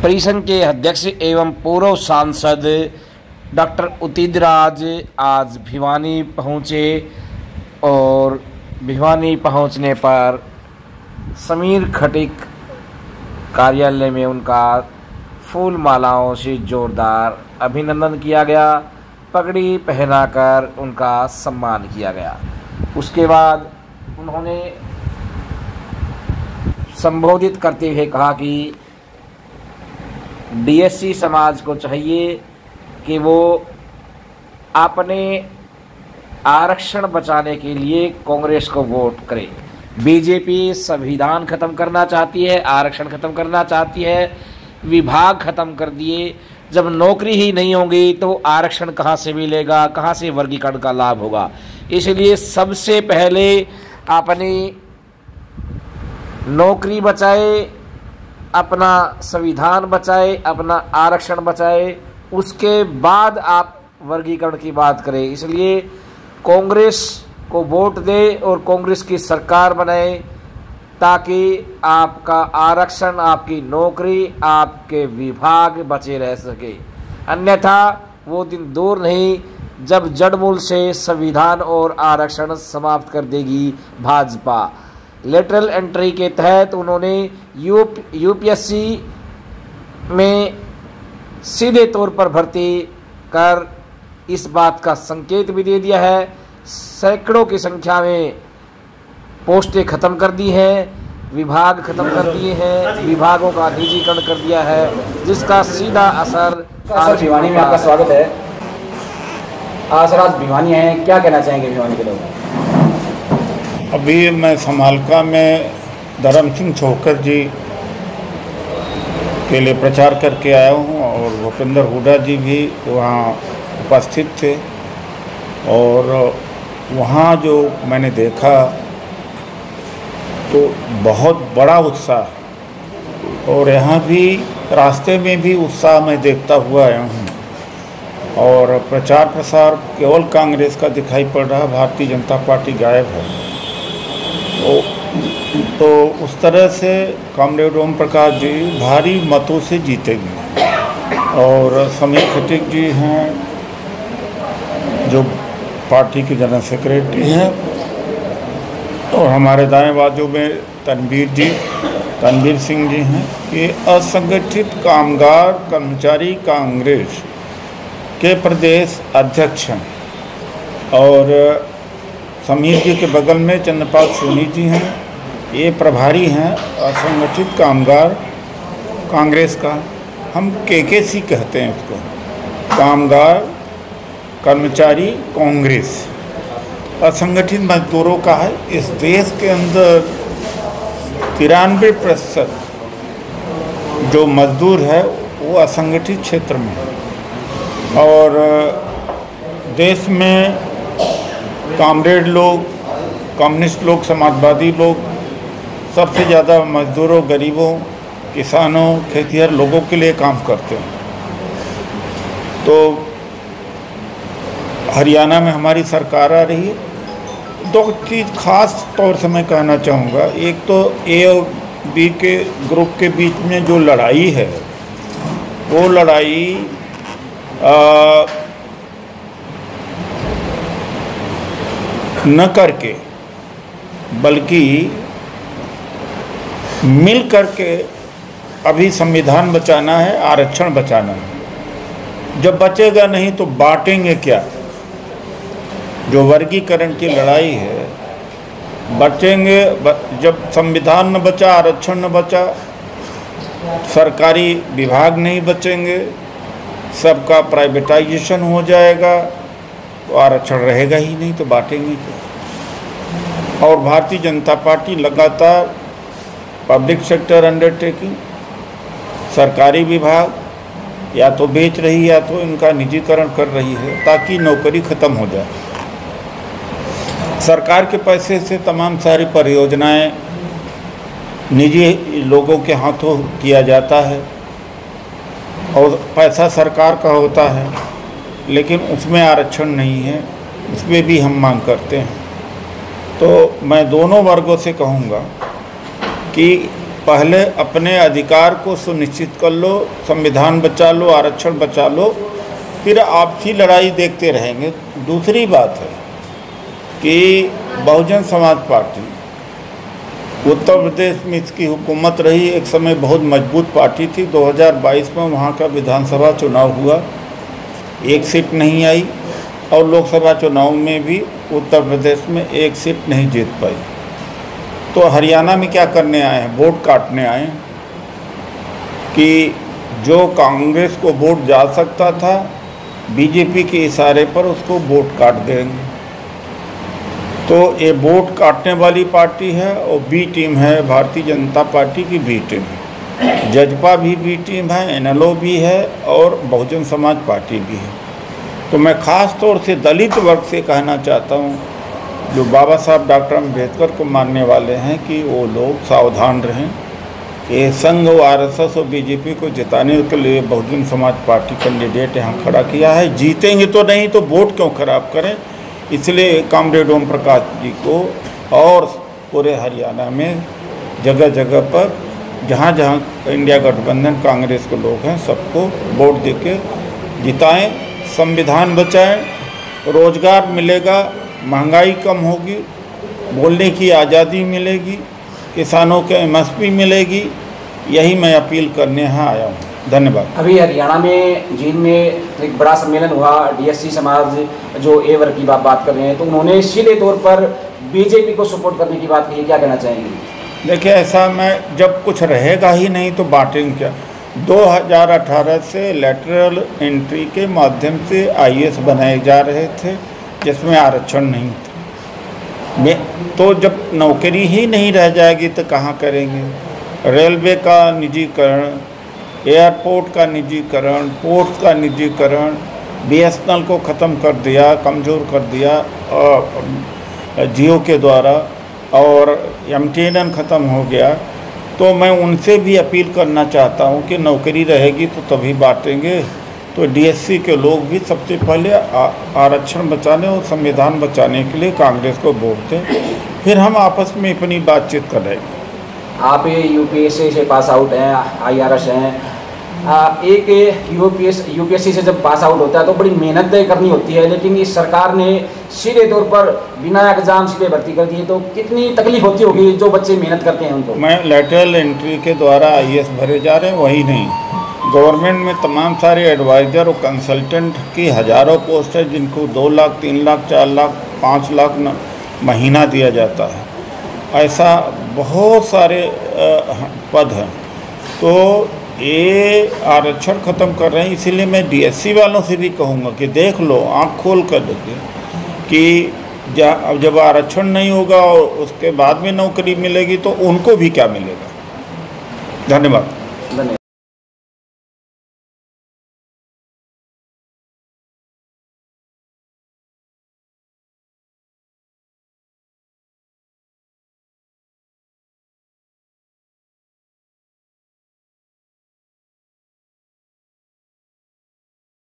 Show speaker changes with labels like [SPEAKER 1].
[SPEAKER 1] परिसंघ के अध्यक्ष एवं पूर्व सांसद डॉक्टर उदितराज आज भिवानी पहुंचे और भिवानी पहुंचने पर समीर खटीक कार्यालय में उनका फूल मालाओं से जोरदार अभिनंदन किया गया। पगड़ी पहनाकर उनका सम्मान किया गया। उसके बाद उन्होंने संबोधित करते हुए कहा कि डीएससी समाज को चाहिए कि वो अपने आरक्षण बचाने के लिए कांग्रेस को वोट करे। बीजेपी संविधान खत्म करना चाहती है, आरक्षण खत्म करना चाहती है, विभाग खत्म कर दिए। जब नौकरी ही नहीं होगी तो आरक्षण कहाँ से मिलेगा, कहाँ से वर्गीकरण का लाभ होगा। इसलिए सबसे पहले अपनी नौकरी बचाए, अपना संविधान बचाए, अपना आरक्षण बचाए, उसके बाद आप वर्गीकरण की बात करें। इसलिए कांग्रेस को वोट दे और कांग्रेस की सरकार बनाए ताकि आपका आरक्षण, आपकी नौकरी, आपके विभाग बचे रह सके। अन्यथा वो दिन दूर नहीं जब जड़मूल से संविधान और आरक्षण समाप्त कर देगी भाजपा। लेटरल एंट्री के तहत उन्होंने यूपीएससी में सीधे तौर पर भर्ती कर इस बात का संकेत भी दे दिया है। सैकड़ों की संख्या में पोस्टें खत्म कर दी हैं, विभाग खत्म कर दिए हैं, विभागों का निजीकरण कर दिया है, जिसका सीधा असर
[SPEAKER 2] आज भिवानी में आपका स्वागत है। आज भिवानी हैं, क्या कहना चाहेंगे भिवानी के लोग?
[SPEAKER 3] अभी मैं समालका में धर्म सिंह छोकर जी के लिए प्रचार करके आया हूँ और भूपेंद्र हुड्डा जी भी वहाँ उपस्थित थे। और वहाँ जो मैंने देखा तो बहुत बड़ा उत्साह, और यहाँ भी रास्ते में भी उत्साह मैं देखता हुआ आया हूँ। और प्रचार प्रसार केवल कांग्रेस का दिखाई पड़ रहा, भारतीय जनता पार्टी गायब है। तो उस तरह से कॉमरेड ओम प्रकाश जी भारी मतों से जीतेंगे। और समीर खटीक जी हैं जो पार्टी के जनरल सेक्रेटरी हैं, और हमारे दाएं बाजू में तनवीर सिंह जी हैं, ये असंगठित कामगार कर्मचारी कांग्रेस के प्रदेश अध्यक्ष हैं। और समीर जी के बगल में चंद्रपाल सोनी जी हैं, ये प्रभारी हैं असंगठित कामगार कांग्रेस का। हम केकेसी कहते हैं उसको, कामगार कर्मचारी कांग्रेस। असंगठित मजदूरों का है। इस देश के अंदर 93% जो मजदूर है वो असंगठित क्षेत्र में है। और देश में कॉमरेड लोग, कम्युनिस्ट लोग, समाजवादी लोग सबसे ज़्यादा मजदूरों, गरीबों, किसानों, खेतिहर लोगों के लिए काम करते हैं। तो हरियाणा में हमारी सरकार आ रही है। दो चीज़ खास तौर से मैं कहना चाहूँगा। एक तो ए और बी के ग्रुप के बीच में जो लड़ाई है, वो लड़ाई न करके बल्कि मिल करके अभी संविधान बचाना है, आरक्षण बचाना है। जब बचेगा नहीं तो बांटेंगे क्या? जो वर्गीकरण की लड़ाई है, बचेंगे जब संविधान न बचा, आरक्षण न बचा, सरकारी विभाग नहीं बचेंगे, सबका प्राइवेटाइजेशन हो जाएगा, तो आरक्षण रहेगा ही नहीं, तो बांटेंगे क्या? और भारतीय जनता पार्टी लगातार पब्लिक सेक्टर अंडरटेकिंग, सरकारी विभाग या तो बेच रही है या तो इनका निजीकरण कर रही है ताकि नौकरी खत्म हो जाए। सरकार के पैसे से तमाम सारी परियोजनाएं निजी लोगों के हाथों किया जाता है और पैसा सरकार का होता है, लेकिन उसमें आरक्षण नहीं है, उसमें भी हम मांग करते हैं। तो मैं दोनों वर्गों से कहूँगा कि पहले अपने अधिकार को सुनिश्चित कर लो, संविधान बचा लो, आरक्षण बचा लो, फिर आपसी लड़ाई देखते रहेंगे। दूसरी बात है कि बहुजन समाज पार्टी उत्तर प्रदेश में इसकी हुकूमत रही, एक समय बहुत मजबूत पार्टी थी। 2022 में वहाँ का विधानसभा चुनाव हुआ, एक सीट नहीं आई, और लोकसभा चुनाव में भी उत्तर प्रदेश में एक सीट नहीं जीत पाई। तो हरियाणा में क्या करने आए हैं? वोट काटने आए हैं कि जो कांग्रेस को वोट जा सकता था, बीजेपी के इशारे पर उसको वोट काट देंगे। तो ये वोट काटने वाली पार्टी है, और बी टीम है भारतीय जनता पार्टी की, बी टीम है। जजपा भी बी टीम है, एनएलओ भी है, और बहुजन समाज पार्टी भी है। तो मैं ख़ास तौर से दलित वर्ग से कहना चाहता हूँ, जो बाबा साहब डॉक्टर अम्बेडकर को मानने वाले हैं, कि वो लोग सावधान रहें। ये संघ और आरएसएस और बीजेपी को जिताने के लिए बहुजन समाज पार्टी कैंडिडेट यहाँ खड़ा किया है। जीतेंगे तो नहीं तो वोट क्यों खराब करें। इसलिए कॉमरेड ओम प्रकाश जी को और पूरे हरियाणा में जगह जगह पर जहाँ जहाँ इंडिया गठबंधन कांग्रेस के लोग हैं, सबको वोट देके जिताएं, संविधान बचाएं, रोजगार मिलेगा, महंगाई कम होगी, बोलने की आज़ादी मिलेगी, किसानों के एमएसपी मिलेगी। यही मैं अपील करने यहाँ आया हूँ। धन्यवाद।
[SPEAKER 2] अभी हरियाणा में जींद में एक बड़ा सम्मेलन हुआ, डीएससी समाज जो ए वर्ग की बात कर रहे हैं, तो उन्होंने सीधे तौर पर बीजेपी को सपोर्ट करने की बात की, क्या कहना चाहेंगे?
[SPEAKER 3] देखिए, ऐसा मैं जब कुछ रहेगा ही नहीं तो बांटेंगे क्या। 2018 से लेटरल एंट्री के माध्यम से आईएएस बनाए जा रहे थे, जिसमें आरक्षण नहीं था। तो जब नौकरी ही नहीं रह जाएगी तो कहाँ करेंगे। रेलवे का निजीकरण, एयरपोर्ट का निजीकरण, पोर्ट का निजीकरण, बीएसएनएल को ख़त्म कर दिया, कमज़ोर कर दिया जियो के द्वारा, और एमटीएनएल ख़त्म हो गया। तो मैं उनसे भी अपील करना चाहता हूं कि नौकरी रहेगी तो तभी बांटेंगे। तो डीएससी के लोग भी सबसे पहले आरक्षण बचाने और संविधान बचाने के लिए कांग्रेस को वोट दें, फिर हम आपस में अपनी बातचीत करेंगे।
[SPEAKER 2] आप यूपीएससी से पास आउट हैं, आईआरएस हैं। एक यूपीएससी से जब पास आउट होता है तो बड़ी मेहनत करनी होती है, लेकिन इस सरकार ने सीधे तौर पर बिना एग्जाम सीधे भर्ती कर दिए, तो कितनी तकलीफ होती होगी जो बच्चे मेहनत करते हैं उनको?
[SPEAKER 3] मैं लेटरल एंट्री के द्वारा आईएएस भरे जा रहे हैं, वही नहीं, गवर्नमेंट में तमाम सारे एडवाइज़र और कंसल्टेंट की हज़ारों पोस्ट है, जिनको 2 लाख, 3 लाख, 4 लाख, 5 लाख महीना दिया जाता है। ऐसा बहुत सारे पद हैं। तो ये आरक्षण ख़त्म कर रहे हैं। इसीलिए मैं डीएससी वालों से भी कहूँगा कि देख लो, आँख खोल कर देखें कि जब आरक्षण नहीं होगा और उसके बाद में नौकरी मिलेगी तो उनको भी क्या मिलेगा। धन्यवाद।